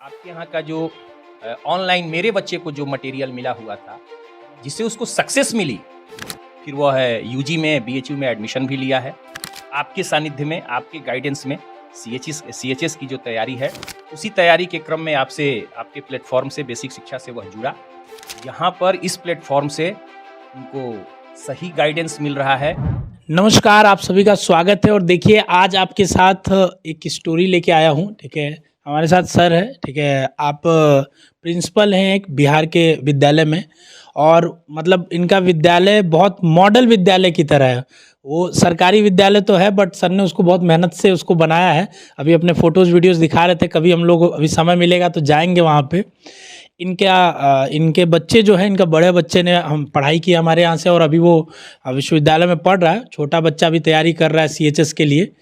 आपके यहाँ का जो ऑनलाइन मेरे बच्चे को जो मटेरियल मिला हुआ था, जिससे उसको सक्सेस मिली, फिर वो है यूजी में बीएचयू में एडमिशन भी लिया है। आपके सानिध्य में, आपके गाइडेंस में सीएचएस की जो तैयारी है, उसी तैयारी के क्रम में आपसे आपके प्लेटफॉर्म से बेसिक शिक्षा से वह जुड़ा। यहाँ पर इस प्लेटफॉर्म से उनको सही गाइडेंस मिल रहा है। नमस्कार, आप सभी का स्वागत है। और देखिए, आज आपके साथ एक स्टोरी लेके आया हूँ। ठीक है, हमारे साथ सर है। ठीक है, आप प्रिंसिपल हैं एक बिहार के विद्यालय में, और मतलब इनका विद्यालय बहुत मॉडल विद्यालय की तरह है। वो सरकारी विद्यालय तो है, बट सर ने उसको बहुत मेहनत से उसको बनाया है। अभी अपने फोटोज़ वीडियोज़ दिखा रहे थे। कभी हम लोग अभी समय मिलेगा तो जाएंगे वहाँ पे। इनके बच्चे जो हैं, इनका बड़े बच्चे ने हम पढ़ाई की हमारे यहाँ से, और अभी वो विश्वविद्यालय में पढ़ रहा है। छोटा बच्चा भी तैयारी कर रहा है सीएचएस के लिए।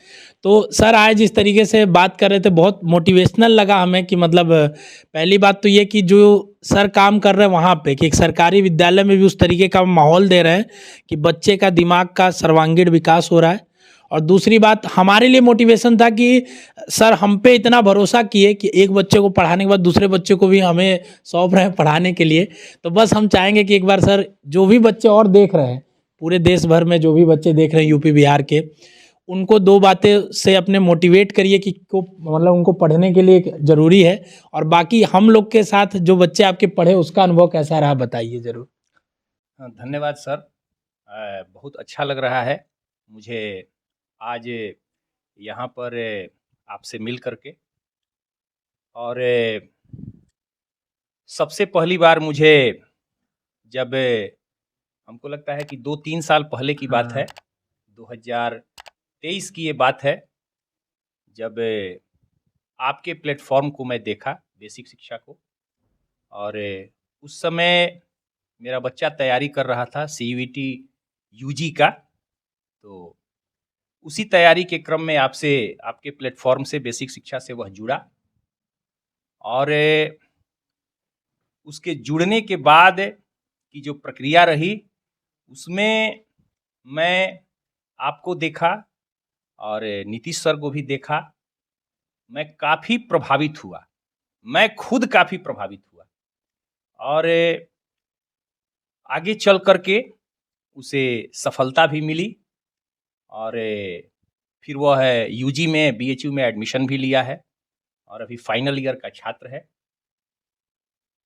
तो सर आए जिस तरीके से बात कर रहे थे, बहुत मोटिवेशनल लगा हमें। कि मतलब पहली बात तो ये कि जो सर काम कर रहे हैं वहाँ पे, कि एक सरकारी विद्यालय में भी उस तरीके का माहौल दे रहे हैं कि बच्चे का दिमाग का सर्वांगीण विकास हो रहा है। और दूसरी बात हमारे लिए मोटिवेशन था कि सर हम पे इतना भरोसा किए कि एक बच्चे को पढ़ाने के बाद दूसरे बच्चे को भी हमें सौंप रहे हैं पढ़ाने के लिए। तो बस हम चाहेंगे कि एक बार सर, जो भी बच्चे और देख रहे हैं, पूरे देश भर में जो भी बच्चे देख रहे हैं यूपी बिहार के, उनको दो बातें से अपने मोटिवेट करिए कि मतलब उनको पढ़ने के लिए ज़रूरी है। और बाकी हम लोग के साथ जो बच्चे आपके पढ़े, उसका अनुभव कैसा रहा बताइए ज़रूर। धन्यवाद सर। बहुत अच्छा लग रहा है मुझे आज यहाँ पर आपसे मिल करके। और सबसे पहली बार मुझे जब हमको लगता है कि 2-3 साल पहले की बात है, 2023 की ये बात है, जब आपके प्लेटफॉर्म को मैं देखा, बेसिक शिक्षा को। और उस समय मेरा बच्चा तैयारी कर रहा था सीयूईटी यूजी का। तो उसी तैयारी के क्रम में आपके प्लेटफॉर्म से बेसिक शिक्षा से वह जुड़ा। और उसके जुड़ने के बाद की जो प्रक्रिया रही, उसमें मैं आपको देखा और नीतीश सर को भी देखा। मैं काफ़ी प्रभावित हुआ, मैं खुद काफ़ी प्रभावित हुआ। और आगे चल करके उसे सफलता भी मिली। और फिर वह है यूजी में बीएचयू में एडमिशन भी लिया है, और अभी फाइनल ईयर का छात्र है।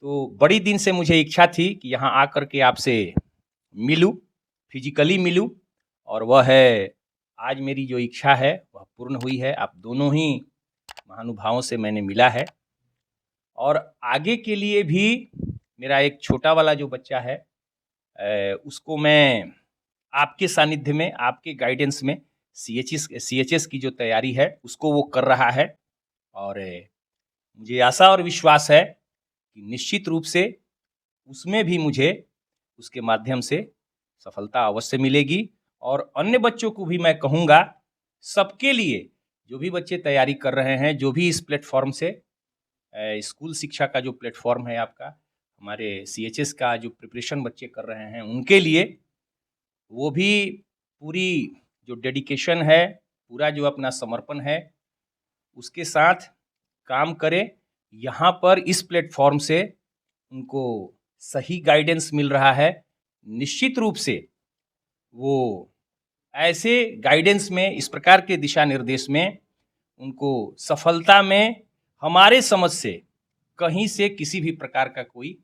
तो बड़ी दिन से मुझे इच्छा थी कि यहाँ आकर के आपसे मिलूं, फिजिकली मिलूं, और वह है आज मेरी जो इच्छा है वह पूर्ण हुई है। आप दोनों ही महानुभावों से मैंने मिला है। और आगे के लिए भी मेरा एक छोटा वाला जो बच्चा है, उसको मैं आपके सानिध्य में, आपके गाइडेंस में सीएचएस की जो तैयारी है उसको वो कर रहा है। और मुझे आशा और विश्वास है कि निश्चित रूप से उसमें भी मुझे उसके माध्यम से सफलता अवश्य मिलेगी। और अन्य बच्चों को भी मैं कहूँगा, सबके लिए, जो भी बच्चे तैयारी कर रहे हैं, जो भी इस प्लेटफॉर्म से, स्कूल शिक्षा का जो प्लेटफॉर्म है आपका, हमारे सीएचएस का जो प्रिपरेशन बच्चे कर रहे हैं, उनके लिए वो भी पूरी जो डेडिकेशन है, पूरा जो अपना समर्पण है, उसके साथ काम करें। यहाँ पर इस प्लेटफॉर्म से उनको सही गाइडेंस मिल रहा है। निश्चित रूप से वो ऐसे गाइडेंस में, इस प्रकार के दिशा निर्देश में, उनको सफलता में हमारे समझ से कहीं से किसी भी प्रकार का कोई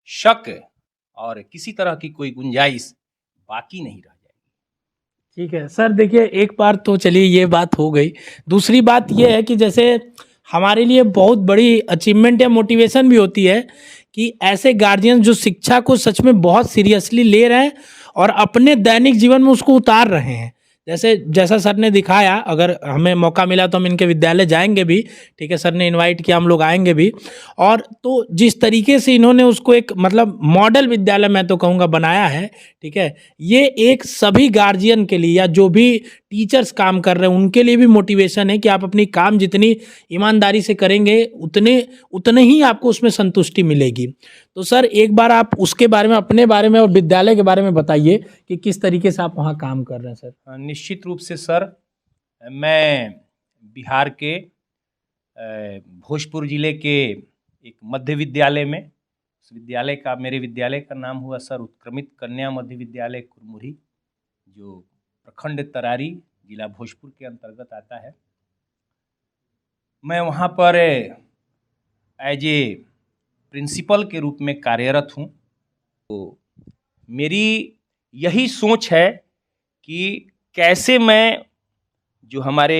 शक और किसी तरह की कोई गुंजाइश बाकी नहीं रह जाएगी। ठीक है सर, देखिए एक बार तो चलिए ये बात हो गई। दूसरी बात ये है कि जैसे हमारे लिए बहुत बड़ी अचीवमेंट या मोटिवेशन भी होती है कि ऐसे गार्जियन जो शिक्षा को सच में बहुत सीरियसली ले रहे हैं और अपने दैनिक जीवन में उसको उतार रहे हैं। जैसा सर ने दिखाया, अगर हमें मौका मिला तो हम इनके विद्यालय जाएंगे भी। ठीक है, सर ने इनवाइट किया, हम लोग आएंगे भी। और तो जिस तरीके से इन्होंने उसको एक मतलब मॉडल विद्यालय, मैं तो कहूँगा, बनाया है। ठीक है, ये एक सभी गार्जियन के लिए या जो भी टीचर्स काम कर रहे हैं उनके लिए भी मोटिवेशन है कि आप अपनी काम जितनी ईमानदारी से करेंगे, उतने ही आपको उसमें संतुष्टि मिलेगी। तो सर एक बार आप उसके बारे में, अपने बारे में और विद्यालय के बारे में बताइए कि किस तरीके से आप वहाँ काम कर रहे हैं सर। निश्चित रूप से सर, मैं बिहार के भोजपुर जिले के एक मध्य विद्यालय में। उस विद्यालय का, मेरे विद्यालय का नाम हुआ सर उत्क्रमित कन्या मध्य विद्यालय कुरमुरी, जो प्रखंड तरारी, जिला भोजपुर के अंतर्गत आता है। मैं वहाँ पर एज ए प्रिंसिपल के रूप में कार्यरत हूँ। तो मेरी यही सोच है कि कैसे मैं जो हमारे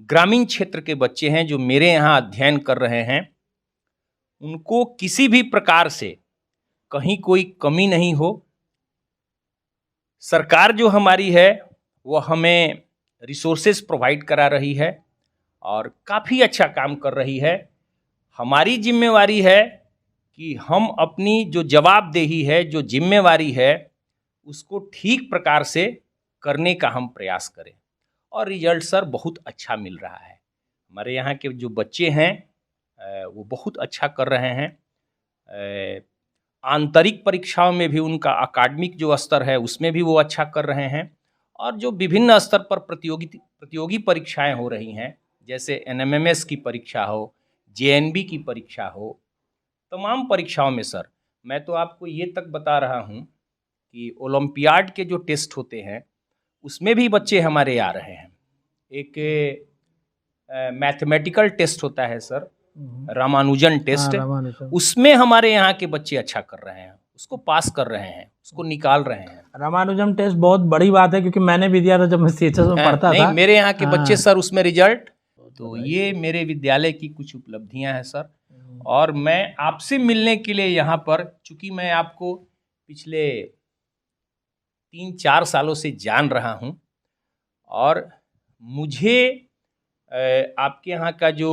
ग्रामीण क्षेत्र के बच्चे हैं जो मेरे यहाँ अध्ययन कर रहे हैं, उनको किसी भी प्रकार से कहीं कोई कमी नहीं हो। सरकार जो हमारी है वो हमें रिसोर्सेज प्रोवाइड करा रही है और काफ़ी अच्छा काम कर रही है। हमारी जिम्मेवारी है कि हम अपनी जो जवाबदेही है, जो जिम्मेवारी है, उसको ठीक प्रकार से करने का हम प्रयास करें। और रिजल्ट सर बहुत अच्छा मिल रहा है। हमारे यहाँ के जो बच्चे हैं वो बहुत अच्छा कर रहे हैं। आंतरिक परीक्षाओं में भी उनका अकादमिक जो स्तर है उसमें भी वो अच्छा कर रहे हैं। और जो विभिन्न स्तर पर प्रतियोगी परीक्षाएं हो रही हैं, जैसे NMMS की परीक्षा हो, JNB की परीक्षा हो, तमाम परीक्षाओं में सर मैं तो आपको ये तक बता रहा हूँ कि ओलंपियाड के जो टेस्ट होते हैं उसमें भी बच्चे हमारे आ रहे हैं। एक मैथमेटिकल टेस्ट होता है सर, रामानुजन टेस्ट, उसमें हमारे यहाँ के बच्चे अच्छा कर रहे हैं, उसको पास कर रहे हैं, उसको निकाल रहे हैं। रामानुजम टेस्ट बहुत बड़ी बात है, क्योंकि मैंने भी दिया था जब मैं CHS में पढ़ता था। मेरे यहाँ के बच्चे सर उसमें रिजल्ट, तो ये मेरे विद्यालय की कुछ उपलब्धियां हैं सर। और मैं आपसे मिलने के लिए यहाँ पर, चूँकि मैं आपको पिछले 3-4 सालों से जान रहा हूँ और मुझे आपके यहाँ का जो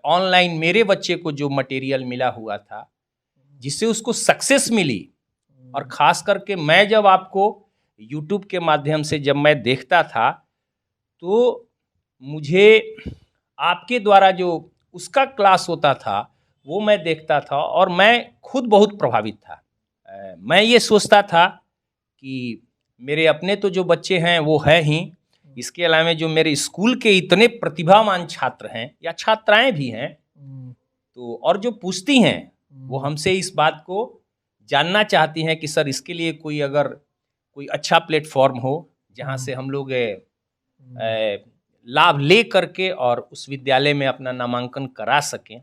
ऑनलाइन मेरे बच्चे को जो मटेरियल मिला हुआ था, जिससे उसको सक्सेस मिली, और ख़ास करके मैं जब आपको YouTube के माध्यम से जब मैं देखता था तो मुझे आपके द्वारा जो उसका क्लास होता था वो मैं देखता था और मैं खुद बहुत प्रभावित था। मैं ये सोचता था कि मेरे अपने तो जो बच्चे हैं वो है ही, इसके अलावा जो मेरे स्कूल के इतने प्रतिभावान छात्र हैं या छात्राएं भी हैं, तो और जो पूछती हैं वो हमसे इस बात को जानना चाहती हैं कि सर इसके लिए कोई अगर कोई अच्छा प्लेटफॉर्म हो जहां से हम लोग लाभ ले करके और उस विद्यालय में अपना नामांकन करा सकें,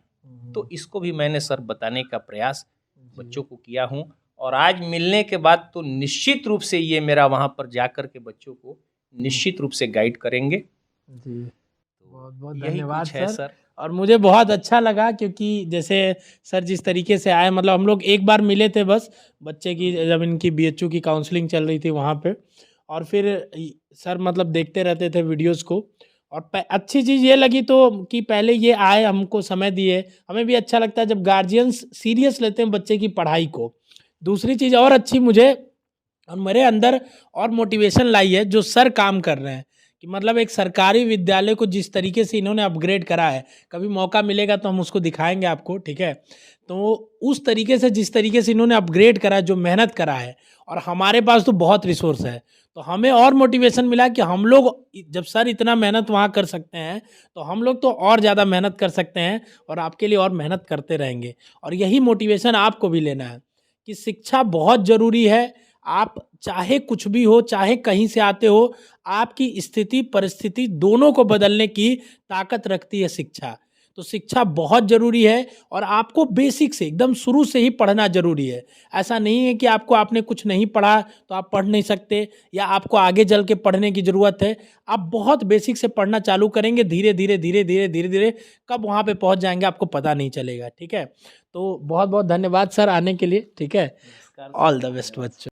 तो इसको भी मैंने सर बताने का प्रयास बच्चों को किया हूं। और आज मिलने के बाद तो निश्चित रूप से ये मेरा वहां पर जाकर के बच्चों को निश्चित रूप से गाइड करेंगे जी। बहुत बहुत यही धन्यवाद कुछ है सर। और मुझे बहुत अच्छा लगा, क्योंकि जैसे सर जिस तरीके से आए, मतलब हम लोग एक बार मिले थे बस बच्चे की, जब इनकी BHU की काउंसलिंग चल रही थी वहाँ पे, और फिर सर मतलब देखते रहते थे वीडियोस को। और अच्छी चीज़ ये लगी तो कि पहले ये आए, हमको समय दिए, हमें भी अच्छा लगता है जब गार्जियंस सीरियस लेते हैं बच्चे की पढ़ाई को। दूसरी चीज़ और अच्छी मुझे और मेरे अंदर और मोटिवेशन लाई है जो सर काम कर रहे हैं, कि मतलब एक सरकारी विद्यालय को जिस तरीके से इन्होंने अपग्रेड करा है, कभी मौका मिलेगा तो हम उसको दिखाएंगे आपको, ठीक है। तो उस तरीके से जिस तरीके से इन्होंने अपग्रेड करा है, जो मेहनत करा है, और हमारे पास तो बहुत रिसोर्स है, तो हमें और मोटिवेशन मिला कि हम लोग जब सर इतना मेहनत वहाँ कर सकते हैं तो हम लोग तो और ज़्यादा मेहनत कर सकते हैं और आपके लिए और मेहनत करते रहेंगे। और यही मोटिवेशन आपको भी लेना है कि शिक्षा बहुत ज़रूरी है। आप चाहे कुछ भी हो, चाहे कहीं से आते हो, आपकी स्थिति परिस्थिति दोनों को बदलने की ताकत रखती है शिक्षा। तो शिक्षा बहुत ज़रूरी है और आपको बेसिक से एकदम शुरू से ही पढ़ना ज़रूरी है। ऐसा नहीं है कि आपने कुछ नहीं पढ़ा तो आप पढ़ नहीं सकते, या आपको आगे चल के पढ़ने की ज़रूरत है। आप बहुत बेसिक से पढ़ना चालू करेंगे, धीरे धीरे धीरे धीरे धीरे धीरे कब वहाँ पे पहुँच जाएंगे आपको पता नहीं चलेगा, ठीक है। तो बहुत बहुत धन्यवाद सर आने के लिए, ठीक है। ऑल द बेस्ट बच्चों।